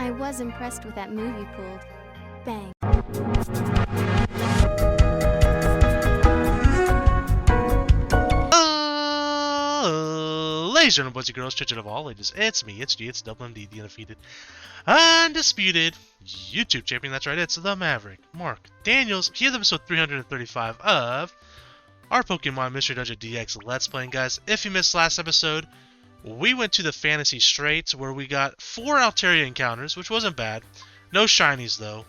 I was impressed with that move you pulled. Bang. Ladies and gentlemen, boys and girls, children of all ages, it's me, it's G, it's WMD, the undefeated, undisputed YouTube champion. That's right, it's the Maverick, Mark Daniels, here with episode 335 of our Pokemon Mystery Dungeon DX Let's Playing, guys. If you missed last episode, we went to the Fantasy Straits, where we got 4 Altaria encounters, which wasn't bad. No shinies, though.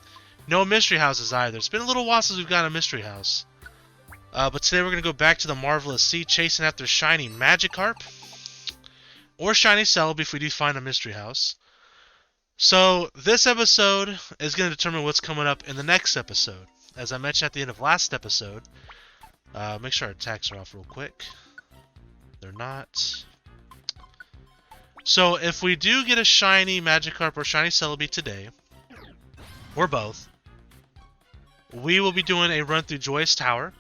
No mystery houses, either. It's been a little while since we've got a mystery house. But today we're going to go back to the Marvelous Sea, chasing after shiny Magikarp, or shiny Celebi if we do find a mystery house. So, this episode is going to determine what's coming up in the next episode. As I mentioned at the end of last episode, make sure our attacks are off real quick. They're not. So, if we do get a shiny Magikarp or shiny Celebi today, or both, we will be doing a run through Joyous Tower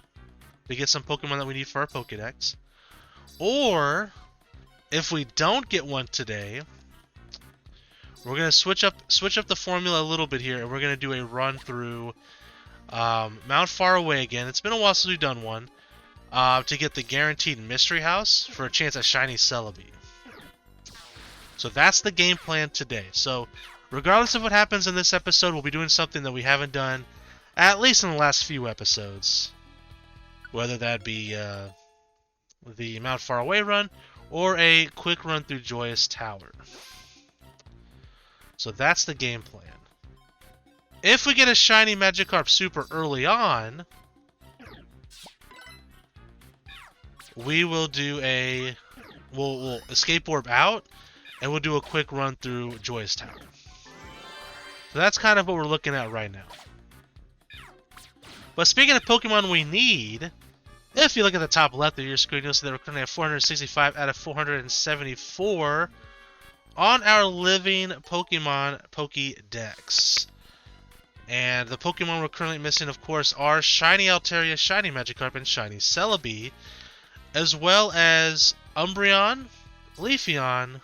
to get some Pokemon that we need for our Pokedex. Or, if we don't get one today, we're going to switch up the formula a little bit here, and we're going to do a run through Mount Faraway again. It's been a while since we've done one, to get the guaranteed mystery house for a chance at shiny Celebi. So that's the game plan today. So regardless of what happens in this episode, we'll be doing something that we haven't done at least in the last few episodes. Whether that be the Mount Faraway run or a quick run through Joyous Tower. So that's the game plan. If we get a shiny Magikarp super early on, we will do a... We'll escape orb out, and we'll do a quick run through Joyous Tower. So that's kind of what we're looking at right now. But speaking of Pokemon we need, if you look at the top left of your screen, you'll see that we're currently at 465 out of 474 on our living Pokemon Pokédex. And the Pokemon we're currently missing, of course, are shiny Altaria, shiny Magikarp, and shiny Celebi, as well as Umbreon, Leafeon,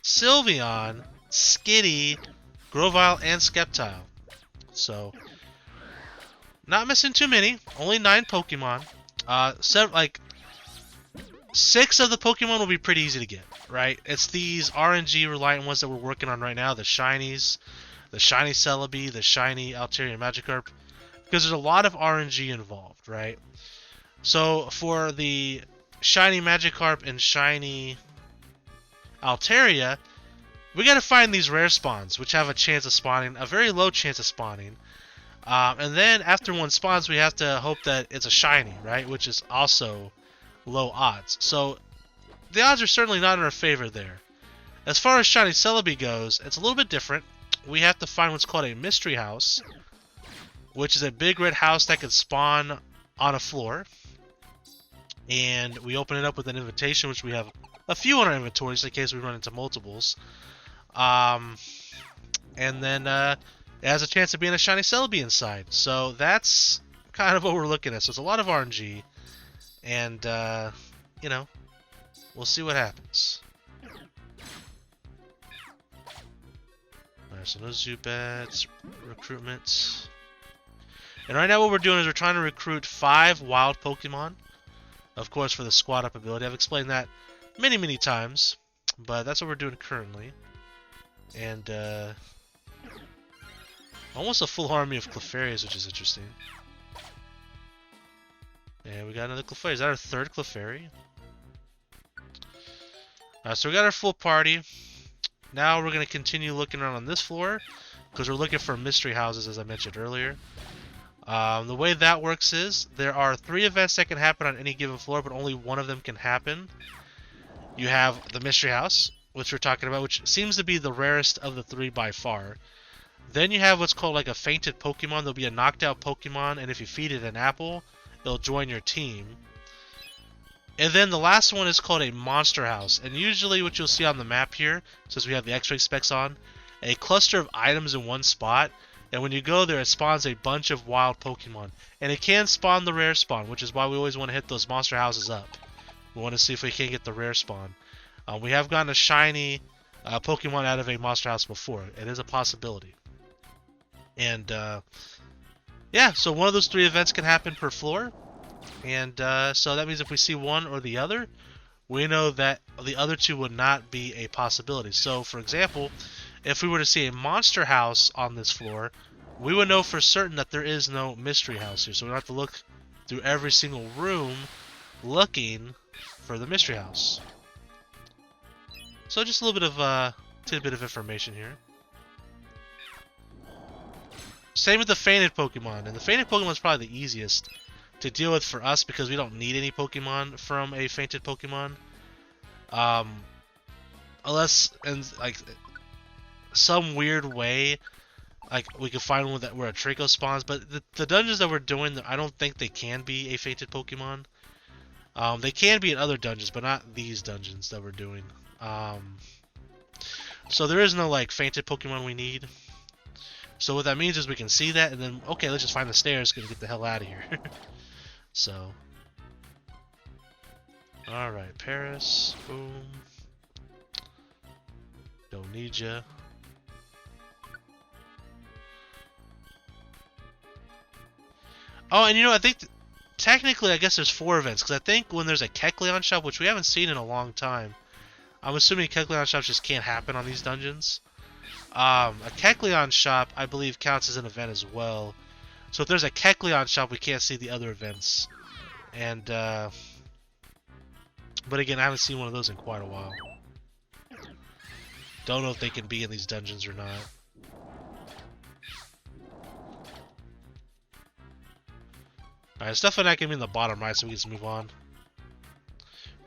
Sylveon, Skitty, Grovyle, and Sceptile. So, not missing too many. Only 9 Pokemon. 6 of the Pokemon will be pretty easy to get, right? It's these RNG reliant ones that we're working on right now. The shinies, the shiny Celebi, the shiny Altaria and Magikarp. Because there's a lot of RNG involved, right? So, for the shiny Magikarp and shiny Altaria, we gotta find these rare spawns, which have a chance of spawning, a very low chance of spawning. And then after one spawns, we have to hope that it's a shiny, right? Which is also low odds. So the odds are certainly not in our favor there. As far as shiny Celebi goes, it's a little bit different. We have to find what's called a mystery house, which is a big red house that can spawn on a floor. And we open it up with an invitation, which we have a few on our inventories in case we run into multiples. And then it has a chance of being a shiny Celebi inside. So that's kind of what we're looking at. So it's a lot of RNG. And, you know, we'll see what happens. Alright, so no Zubats, recruitment. And right now what we're doing is we're trying to recruit 5 wild Pokemon. Of course, for the squad up ability. I've explained that many times. But that's what we're doing currently. And, almost a full army of Clefairies, which is interesting. And we got another Clefairy. Is that our 3rd Clefairy? So we got our full party. Now we're going to continue looking around on this floor, because we're looking for mystery houses, as I mentioned earlier. The way that works is, there are 3 events that can happen on any given floor, but only one of them can happen. You have the mystery house, which we're talking about, which seems to be the rarest of the 3 by far. Then you have what's called like a fainted Pokemon. There'll be a knocked out Pokemon, and if you feed it an apple, it'll join your team. And then the last one is called a monster house. And usually what you'll see on the map here, since we have the X-ray specs on, a cluster of items in one spot. And when you go there, it spawns a bunch of wild Pokemon. And it can spawn the rare spawn, which is why we always want to hit those monster houses up. We want to see if we can get the rare spawn. We have gotten a shiny Pokemon out of a monster house before. It is a possibility. And yeah, so one of those 3 events can happen per floor. And so that means if we see one or the other, we know that the other 2 would not be a possibility. So, for example, if we were to see a monster house on this floor, we would know for certain that there is no mystery house here. So we don't have to look through every single room looking for the mystery house. So just a little bit of tidbit of information here. Same with the fainted Pokemon, and the fainted Pokemon is probably the easiest to deal with for us because we don't need any Pokemon from a fainted Pokemon. Unless in like some weird way, like we could find one where a Trico spawns, but the dungeons that we're doing, I don't think they can be a fainted Pokemon. They can be in other dungeons, but not these dungeons that we're doing. So there is no like fainted Pokemon we need. So what that means is we can see that, and then okay, let's just find the stairs and get the hell out of here. So, all right, Paris, boom. Don't need ya. Oh, and you know, I think technically, I guess there's 4 events because I think when there's a Kecleon shop, which we haven't seen in a long time, I'm assuming Kecleon shops just can't happen on these dungeons. A Kecleon shop, I believe, counts as an event as well. So if there's a Kecleon shop, we can't see the other events. And, but again, I haven't seen one of those in quite a while. Don't know if they can be in these dungeons or not. Alright, stuff like that can be in the bottom right, so we can just move on.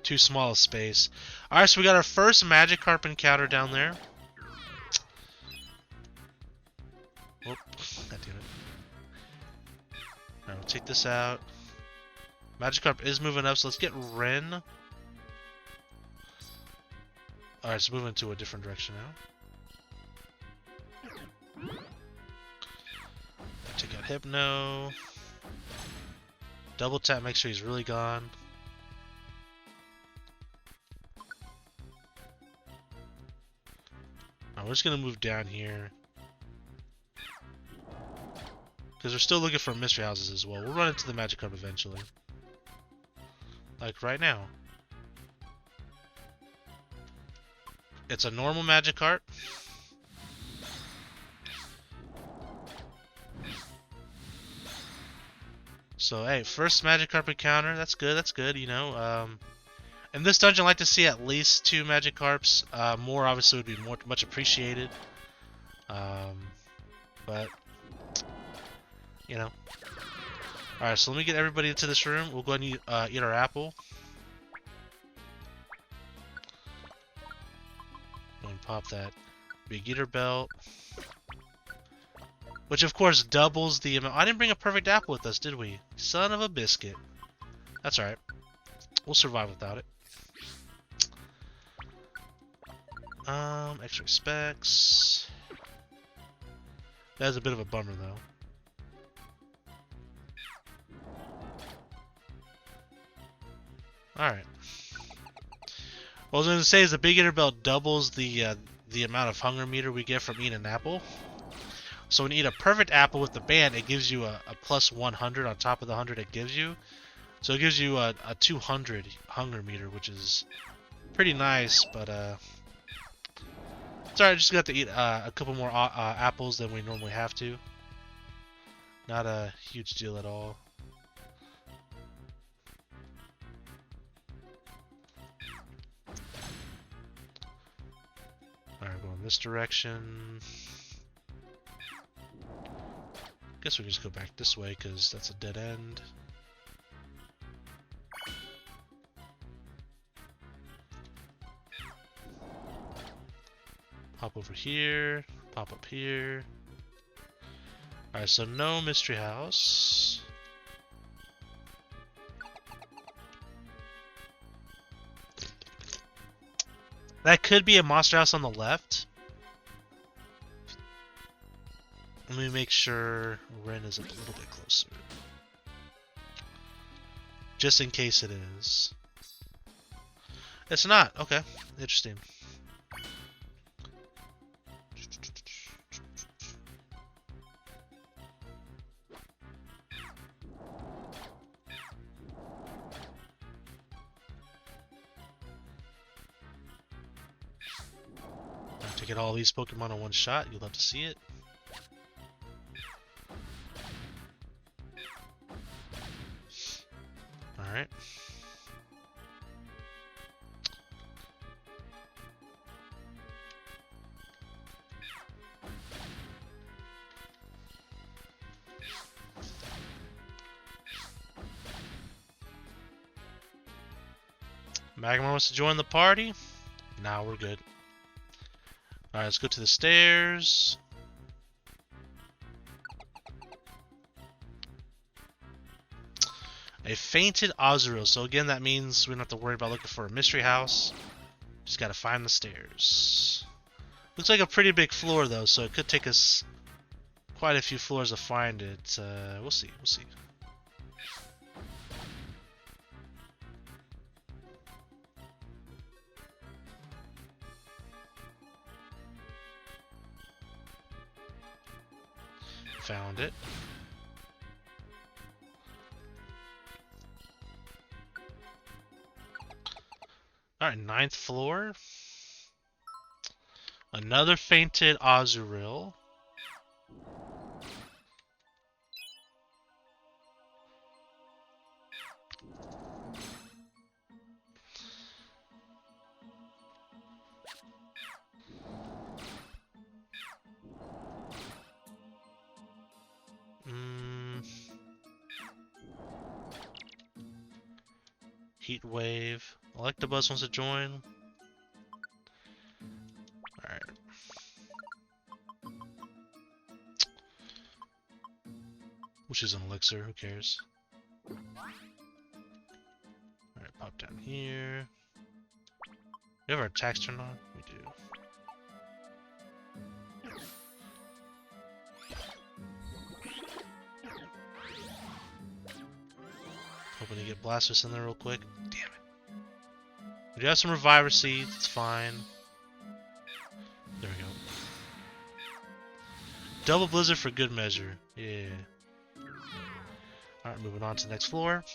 Too small a space. Alright, so we got our first Magikarp encounter down there. Oh, God damn it. Alright, we'll take this out. Magikarp is moving up, so let's get Ren. Alright, it's moving to a different direction now. Take out Hypno. Double tap, make sure he's really gone. Alright, we're just gonna move down here. Because we're still looking for mystery houses as well. We'll run into the Magikarp eventually. Like right now. It's a normal Magikarp. So, hey, first Magikarp encounter. That's good, you know. In this dungeon, I like to see at least 2 Magikarps. More, obviously, would be much appreciated. But, you know. Alright, so let me get everybody into this room. We'll go ahead and eat our apple. Go and pop that big eater belt. Which, of course, doubles the amount. I didn't bring a perfect apple with us, did we? Son of a biscuit. That's alright. We'll survive without it. Extra specs. That's a bit of a bummer, though. Alright. What I was going to say is the big eater belt doubles the amount of hunger meter we get from eating an apple. So when you eat a perfect apple with the band, it gives you a plus 100 on top of the 100 it gives you. So it gives you a 200 hunger meter, which is pretty nice, but it's alright, just got to eat a couple more apples than we normally have to. Not a huge deal at all. Alright, going this direction. Guess we can just go back this way because that's a dead end. Pop over here, pop up here. Alright, so no mystery house. That could be a monster house on the left. Let me make sure Ren is a little bit closer. Just in case it is. It's not. Okay. Interesting. To get all these Pokemon in one shot, you'll love to see it. Alright. Magmar wants to join the party? Nah, we're good. Alright, let's go to the stairs. A fainted Azurill. So again, that means we don't have to worry about looking for a mystery house. Just gotta find the stairs. Looks like a pretty big floor though, so it could take us quite a few floors to find it. We'll see, we'll see. Found it. Alright, 9th floor. Another fainted Azurill. Heat Wave. Electabuzz wants to join. Alright. Which is an elixir, who cares? Alright, pop down here. We have our attacks turned on? We do. Hoping to get Blastoise in there real quick. Damn it. We do have some Reviver Seeds, it's fine. There we go. Double Blizzard for good measure. Yeah. Alright, moving on to the next floor.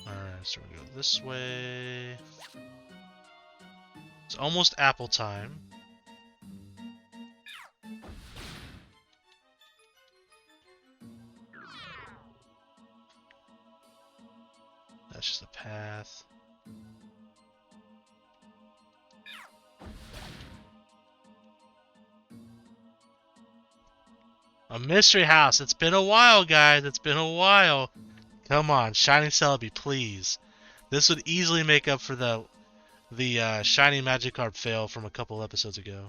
Alright, so we go this way. It's almost apple time. That's just a path. A mystery house. It's been a while, guys. It's been a while. Come on, Shiny Celebi, please. This would easily make up for the Shiny Magikarp fail from a couple episodes ago.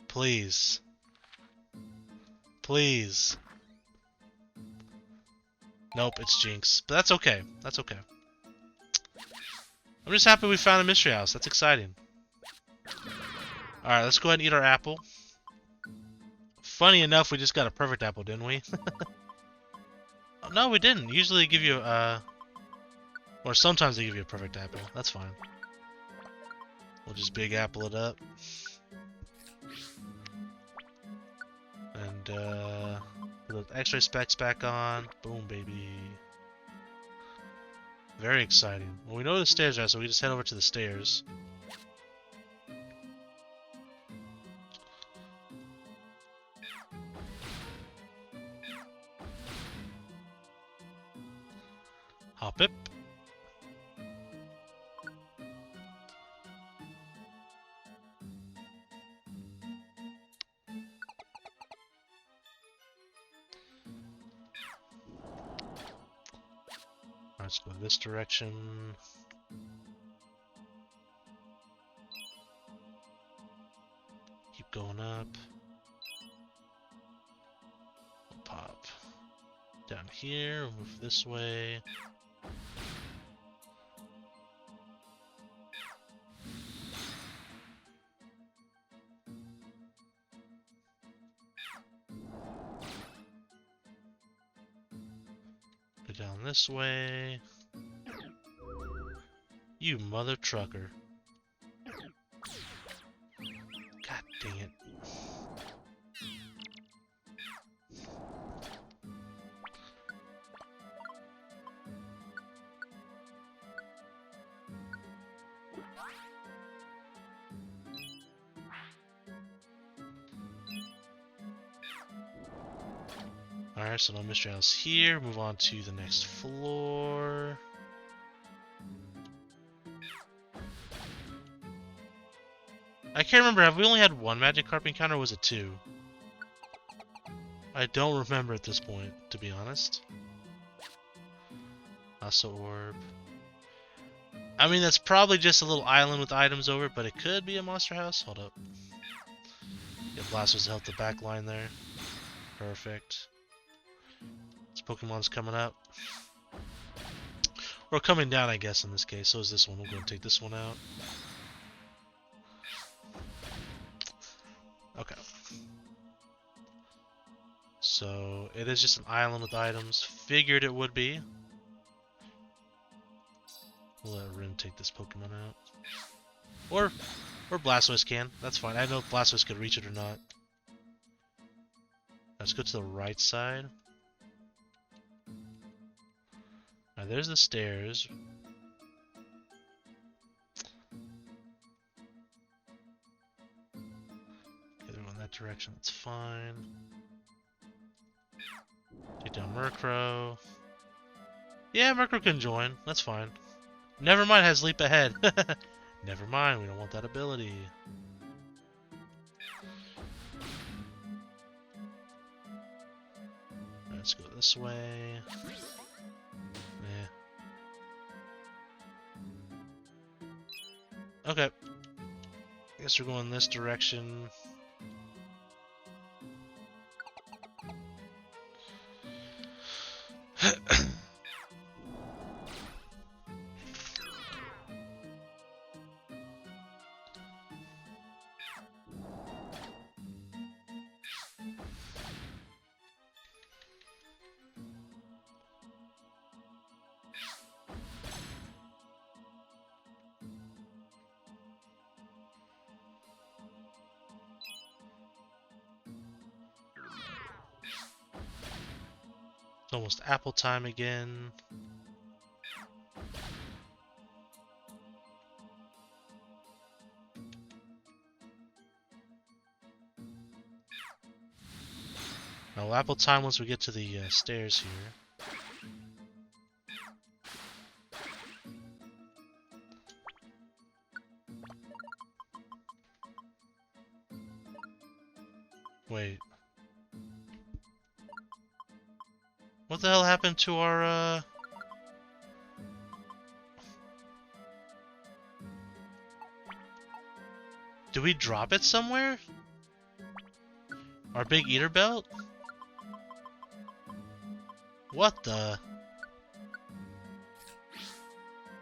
Please. Please. Nope, it's Jinx. But that's okay. That's okay. I'm just happy we found a mystery house. That's exciting. Alright, let's go ahead and eat our apple. Funny enough, we just got a perfect apple, didn't we? No, we didn't. Usually they give you or sometimes they give you a perfect apple. That's fine. We'll just big apple it up. And put the X-ray specs back on. Boom, baby. Very exciting. Well, we know where the stairs are, so we just head over to the stairs. Hop it. Let's go this direction. Keep going up. We'll pop down here, move this way. Down this way. You mother trucker. God dang it. Alright, so no mystery house here. Move on to the next floor. I can't remember, have we only had one Magikarp encounter or was it two? I don't remember at this point, to be honest. Also orb. I mean, that's probably just a little island with items over it, but it could be a monster house. Hold up. Get Blasters to help the back line there. Perfect. This Pokemon's coming up. Or coming down, I guess, in this case. So is this one. We're going to take this one out. Okay. So, it is just an island with items. Figured it would be. We'll let Rin take this Pokemon out. Or Blastoise can. That's fine. I don't know if Blastoise could reach it or not. Let's go to the right side. Alright, there's the stairs. Okay, they're going that direction. That's fine. Take down Murkrow. Yeah, Murkrow can join. That's fine. Never mind, has leap ahead. Never mind, we don't want that ability. Let's go this way. Yeah. Okay. Guess we're going this direction. Almost apple time again. Now apple time once we get to the stairs here. Wait. What the hell happened to our, Did we drop it somewhere? Our big eater belt? What the?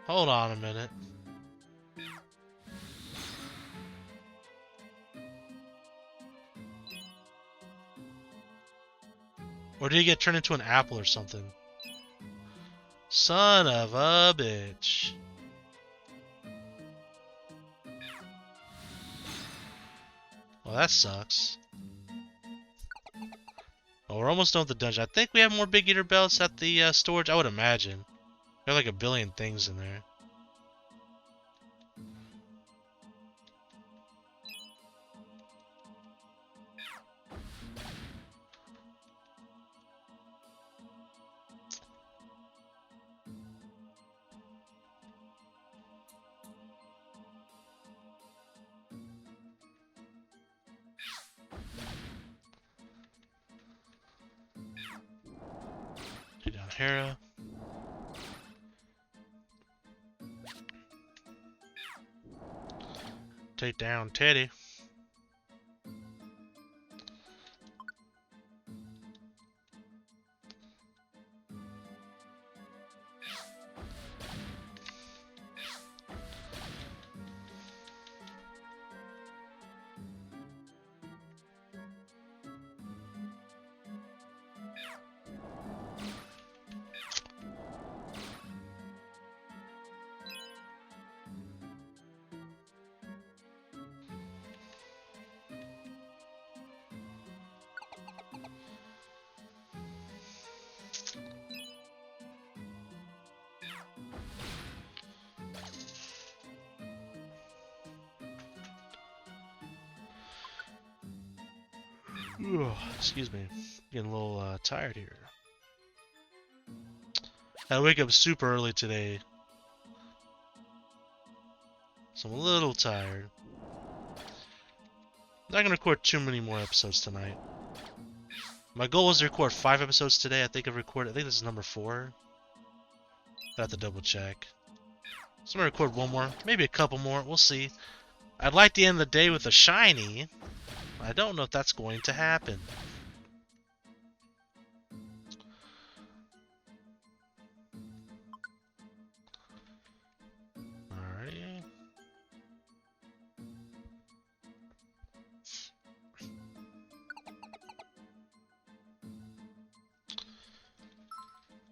Hold on a minute. Or did he get turned into an apple or something? Son of a bitch. Well, that sucks. Well, we're almost done with the dungeon. I think we have more big eater belts at the storage. I would imagine. There are like a billion things in there. Take down Hera. Take down Teddy. Excuse me. Getting a little tired here. I wake up super early today, so I'm a little tired. Not gonna record too many more episodes tonight. My goal was to record 5 episodes today. I think this is number 4. I have to double check. So I'm gonna record one more, maybe a couple more. We'll see. I'd like to end the day with a shiny. I don't know if that's going to happen. Alrighty.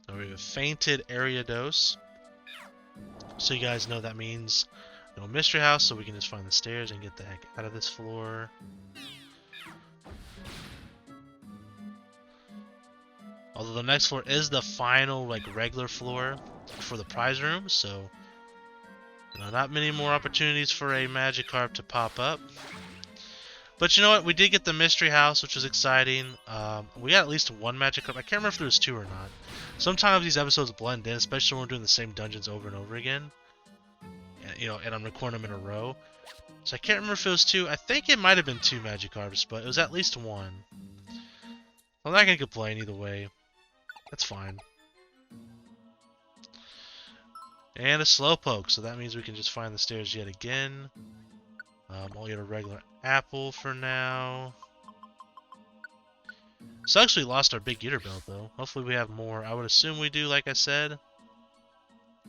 So we have a fainted area dose. So you guys know that means no mystery house, so we can just find the stairs and get the heck out of this floor. Although the next floor is the final, like, regular floor for the prize room, so not many more opportunities for a Magikarp to pop up. But you know what? We did get the mystery house, which was exciting. We got at least one Magikarp. I can't remember if there was 2 or not. Sometimes these episodes blend in, especially when we're doing the same dungeons over and over again. And I'm recording them in a row. So I can't remember if it was 2. I think it might have been 2 Magikarps, but it was at least 1. I'm not gonna complain either way. That's fine. And a Slowpoke, so that means we can just find the stairs yet again. I'll get a regular apple for now. Sucks we lost our big eater belt though. Hopefully we have more. I would assume we do, like I said.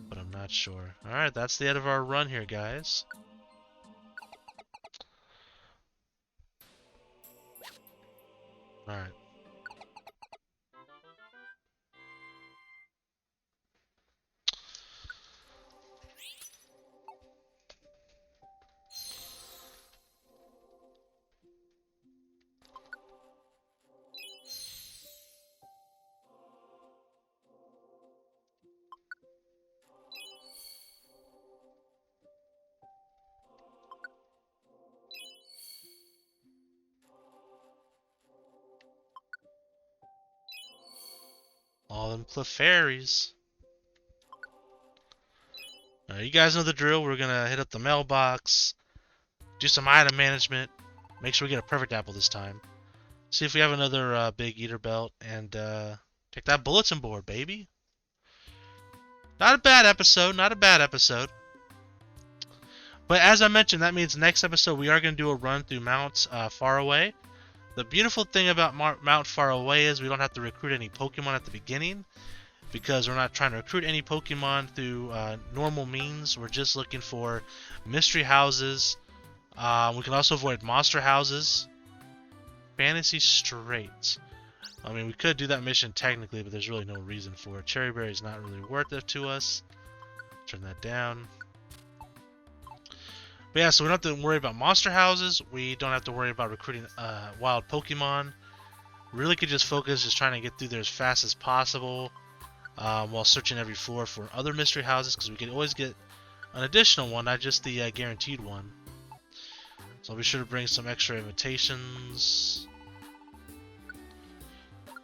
But I'm not sure. Alright, that's the end of our run here, guys. Alright. All them Clefairies. You guys know the drill. We're gonna hit up the mailbox, do some item management, make sure we get a perfect apple this time. See if we have another big eater belt, and take that bulletin board, baby. Not a bad episode, not a bad episode. But as I mentioned, that means next episode we are going to do a run through Mount Far Away. The beautiful thing about Mount Far Away is we don't have to recruit any Pokemon at the beginning, because we're not trying to recruit any Pokemon through normal means. We're just looking for mystery houses. We can also avoid monster houses. Fantasy Strait. I mean, we could do that mission technically, but there's really no reason for it. Cherry Berry is not really worth it to us. Turn that down. But yeah, so we don't have to worry about monster houses. We don't have to worry about recruiting wild Pokemon. Really could just focus just trying to get through there as fast as possible while searching every floor for other mystery houses, because we can always get an additional one, not just the guaranteed one. So I'll be sure to bring some extra invitations.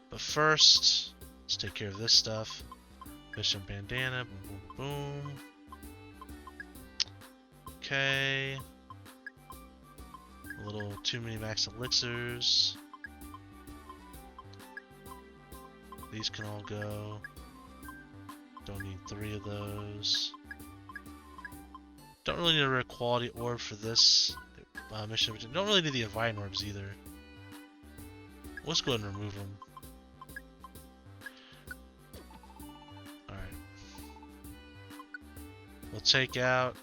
But first, let's take care of this stuff. Mission bandana, boom, boom, boom. Okay. A little too many max elixirs. These can all go. Don't need 3 of those. Don't really need a rare quality orb for this mission. Don't really need the Invine orbs either. Let's go ahead and remove them. Alright. We'll take out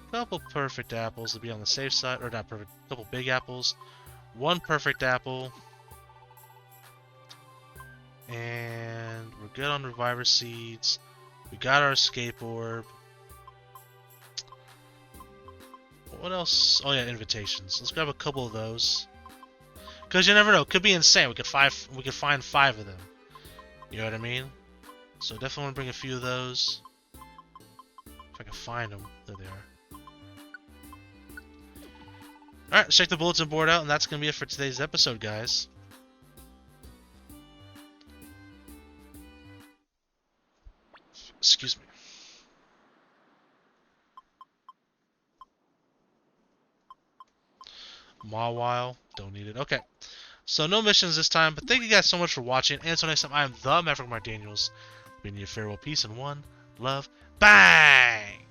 a couple perfect apples to be on the safe side. Or not perfect, a couple big apples. 1 perfect apple. And we're good on Reviver Seeds. We got our Escape Orb. What else? Oh yeah, invitations. Let's grab a couple of those. Cause you never know, could be insane. We could find 5 of them. You know what I mean? So definitely want to bring a few of those. If I can find them. There they are. Alright, check the bulletin board out, and that's going to be it for today's episode, guys. Excuse me. Mawile, don't need it. Okay. So no missions this time, but thank you guys so much for watching. And until next time, I am the Maverick Mark Daniels. Bidding you farewell, peace, and one love. Bang!